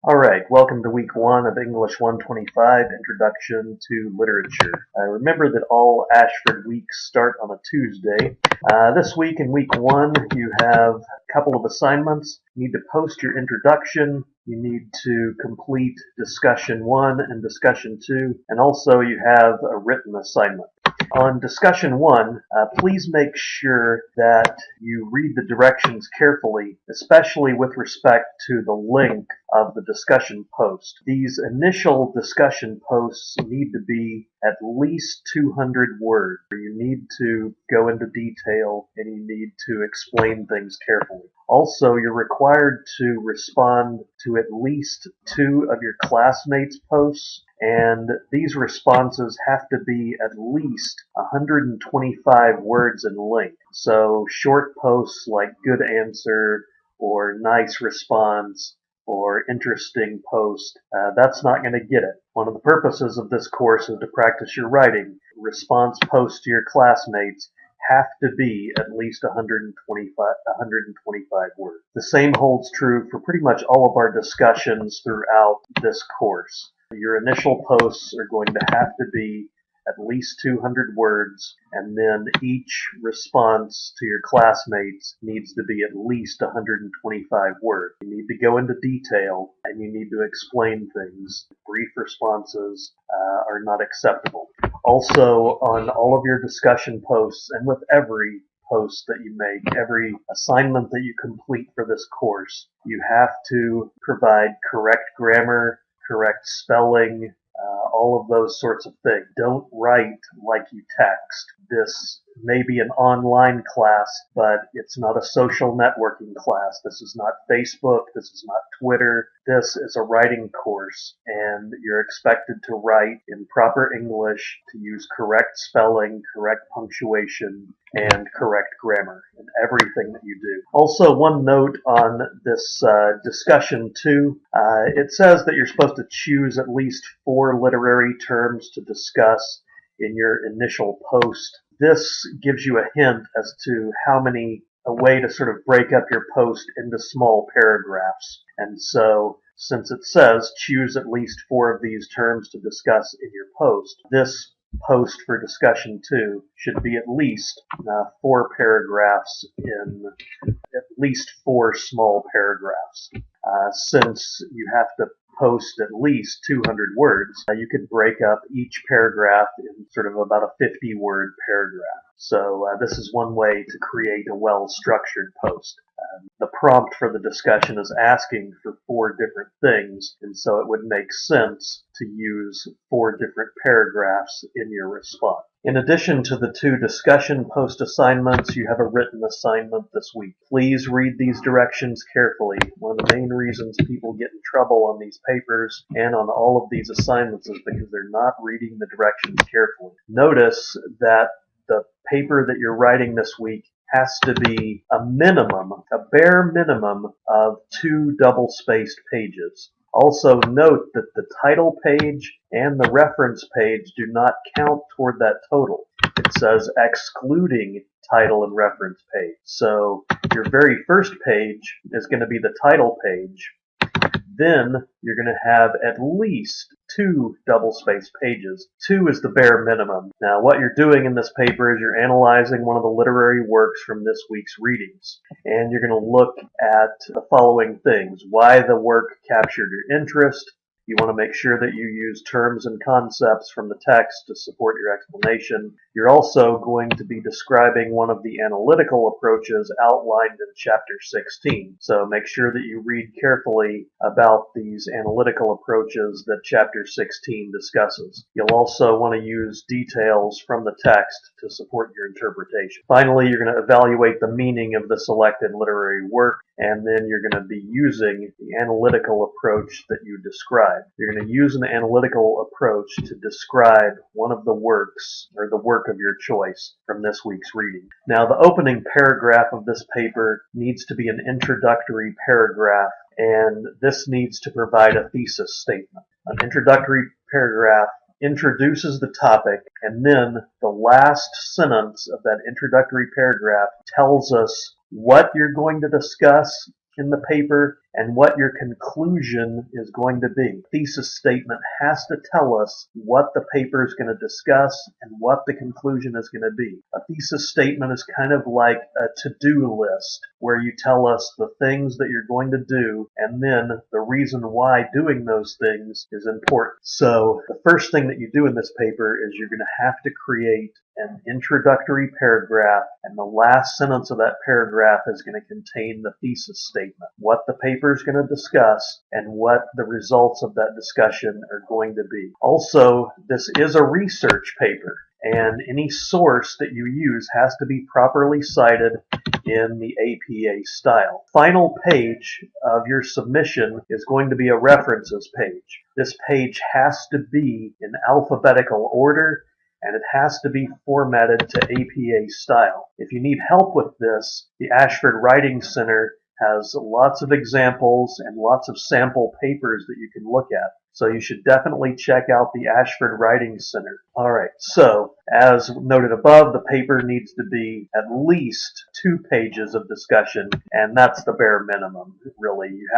Alright, welcome to week 1 of English 125, Introduction to Literature. Remember that all Ashford weeks start on a Tuesday. This week in week 1 you have a couple of assignments. You need to post your introduction, you need to complete discussion 1 and discussion 2, and also you have a written assignment. On discussion 1, please make sure that you read the directions carefully, especially with respect to the length of the discussion post. These initial discussion posts need to be at least 200 words. You need to go into detail and you need to explain things carefully. Also, you're required to respond to at least 2 of your classmates' posts, and these responses have to be at least 125 words in length. So short posts like good answer or nice response or interesting post, that's not going to get it. One of the purposes of this course is to practice your writing. Response posts to your classmates have to be at least 125 words. The same holds true for pretty much all of our discussions throughout this course. Your initial posts are going to have to be at least 200 words, and then each response to your classmates needs to be at least 125 words. You need to go into detail, and you need to explain things. Brief responses are not acceptable. Also, on all of your discussion posts, and with every post that you make, every assignment that you complete for this course, you have to provide correct grammar, correct spelling, all of those sorts of things. Don't write like you text. This may be an online class, but it's not a social networking class. This is not Facebook. This is not Twitter. This is a writing course, and you're expected to write in proper English, to use correct spelling, correct punctuation, and correct grammar in everything that you do. Also, one note on this discussion too. It says that you're supposed to choose at least 4 literary terms to discuss in your initial post. This gives you a hint as to a way to sort of break up your post into small paragraphs. And so, since it says choose at least 4 of these terms to discuss in your post, this post for discussion 2 should be at least 4 paragraphs in at least 4 small paragraphs. Since you have to post at least 200 words, you could break up each paragraph in sort of about a 50-word paragraph. So this is one way to create a well-structured post. The prompt for the discussion is asking for 4 different things, and so it would make sense to use 4 different paragraphs in your response. In addition to the 2 discussion post assignments, you have a written assignment this week. Please read these directions carefully. One of the main reasons people get in trouble on these papers and on all of these assignments is because they're not reading the directions carefully. Notice that the paper that you're writing this week has to be a bare minimum of 2 double-spaced pages. Also note that the title page and the reference page do not count toward that total. It says excluding title and reference page. So your very first page is going to be the title page. Then you're going to have at least 2 double-spaced pages. 2 is the bare minimum. Now, what you're doing in this paper is you're analyzing one of the literary works from this week's readings. And you're going to look at the following things: why the work captured your interest. You want to make sure that you use terms and concepts from the text to support your explanation. You're also going to be describing one of the analytical approaches outlined in Chapter 16. So make sure that you read carefully about these analytical approaches that Chapter 16 discusses. You'll also want to use details from the text to support your interpretation. Finally, you're going to evaluate the meaning of the selected literary work, and then you're going to be using the analytical approach that you described. You're going to use an analytical approach to describe one of the works, or the work of your choice, from this week's reading. Now, the opening paragraph of this paper needs to be an introductory paragraph, and this needs to provide a thesis statement. An introductory paragraph introduces the topic, and then the last sentence of that introductory paragraph tells us what you're going to discuss in the paper and what your conclusion is going to be. Thesis statement has to tell us what the paper is going to discuss and what the conclusion is going to be. A thesis statement is kind of like a to-do list where you tell us the things that you're going to do and then the reason why doing those things is important. So the first thing that you do in this paper is you're going to have to create an introductory paragraph, and the last sentence of that paragraph is going to contain the thesis statement, what the paper is going to discuss and what the results of that discussion are going to be. Also, this is a research paper, and any source that you use has to be properly cited in the APA style. Final page of your submission is going to be a references page. This page has to be in alphabetical order, and it has to be formatted to APA style. If you need help with this, the Ashford Writing Center has lots of examples and lots of sample papers that you can look at. So you should definitely check out the Ashford Writing Center. Alright, so as noted above, the paper needs to be at least 2 pages of discussion, and that's the bare minimum, really. You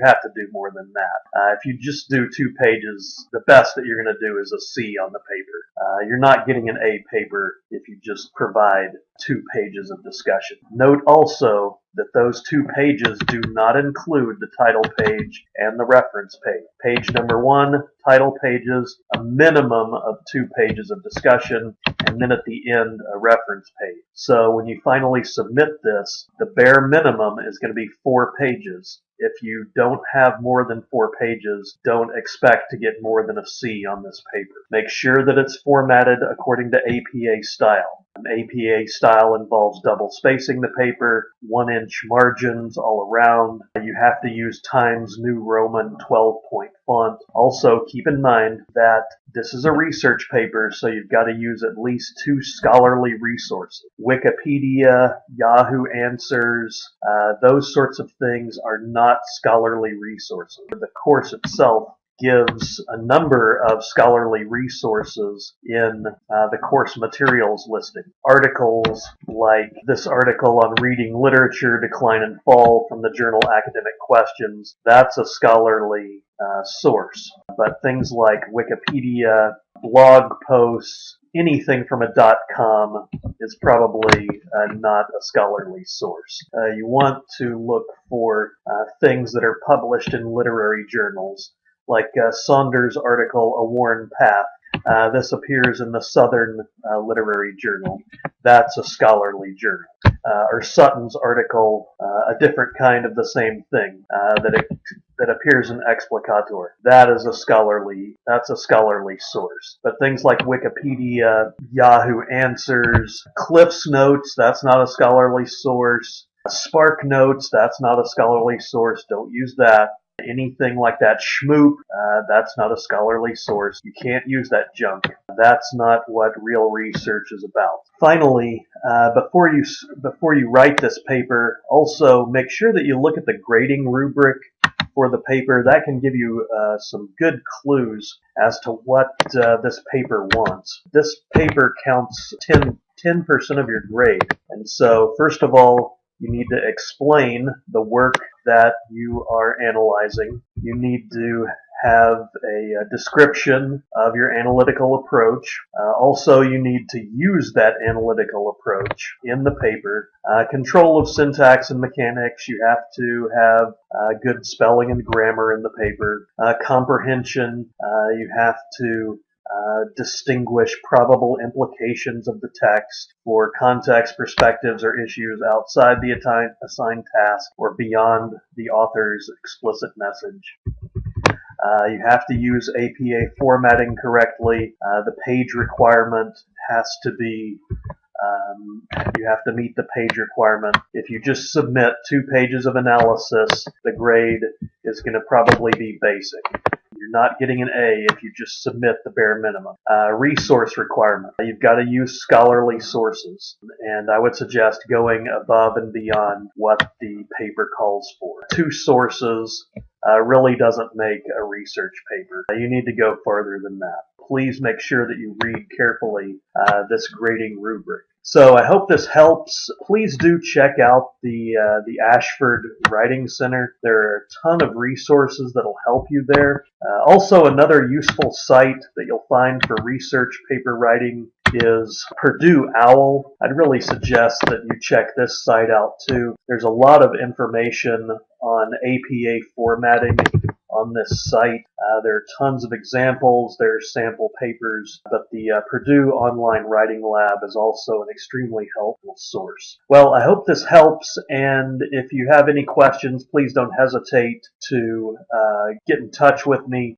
have to do more than that. If you just do 2 pages, the best that you're going to do is a C on the paper. You're not getting an A paper if you just provide 2 pages of discussion. Note also that those 2 pages do not include the title page and the reference page. Page number 1, title pages, a minimum of 2 pages of discussion, and then at the end, a reference page. So when you finally submit this, the bare minimum is going to be 4 pages. If you don't have more than 4 pages, don't expect to get more than a C on this paper. Make sure that it's formatted according to APA style. An APA style involves double spacing the paper, 1-inch margins all around. You have to use Times New Roman 12-point font. Also, keep in mind that this is a research paper, so you've got to use at least 2 scholarly resources. Wikipedia, Yahoo Answers, those sorts of things are not scholarly resources. The course itself gives a number of scholarly resources in the course materials listing. Articles like this article on reading literature, decline and fall from the journal Academic Questions, that's a scholarly source. But things like Wikipedia, blog posts, anything from a .com is probably not a scholarly source. You want to look for things that are published in literary journals, like Saunders' article, A Worn Path. This appears in the Southern Literary Journal. That's a scholarly journal. Or Sutton's article, a different kind of the same thing, that appears in Explicator. That's a scholarly source. But things like Wikipedia, Yahoo Answers, Cliff's Notes, that's not a scholarly source. Spark Notes, that's not a scholarly source. Don't use that. Anything like that Shmoop, that's not a scholarly source. You can't use that junk. That's not what real research is about. Finally, before you write this paper, also make sure that you look at the grading rubric for the paper. That can give you some good clues as to what this paper wants. This paper counts 10% of your grade. And so, first of all, you need to explain the work that you are analyzing. You need to have a description of your analytical approach. Also, you need to use that analytical approach in the paper. Control of syntax and mechanics. You have to have good spelling and grammar in the paper. Comprehension. You have to distinguish probable implications of the text for context, perspectives, or issues outside the assigned task or beyond the author's explicit message. You have to use APA formatting correctly. The page requirement has to be you have to meet the page requirement. If you just submit 2 pages of analysis, the grade is going to probably be basic. You're not getting an A if you just submit the bare minimum. Resource requirement. You've got to use scholarly sources, and I would suggest going above and beyond what the paper calls for. 2 sources really doesn't make a research paper. You need to go farther than that. Please make sure that you read carefully this grading rubric. So I hope this helps. Please do check out the Ashford Writing Center. There are a ton of resources that'll help you there. Also, another useful site that you'll find for research paper writing is Purdue OWL. I'd really suggest that you check this site out too. There's a lot of information on APA formatting on this site. There are tons of examples, there's sample papers, but the Purdue Online Writing Lab is also an extremely helpful source. Well, I hope this helps, and if you have any questions, please don't hesitate to get in touch with me.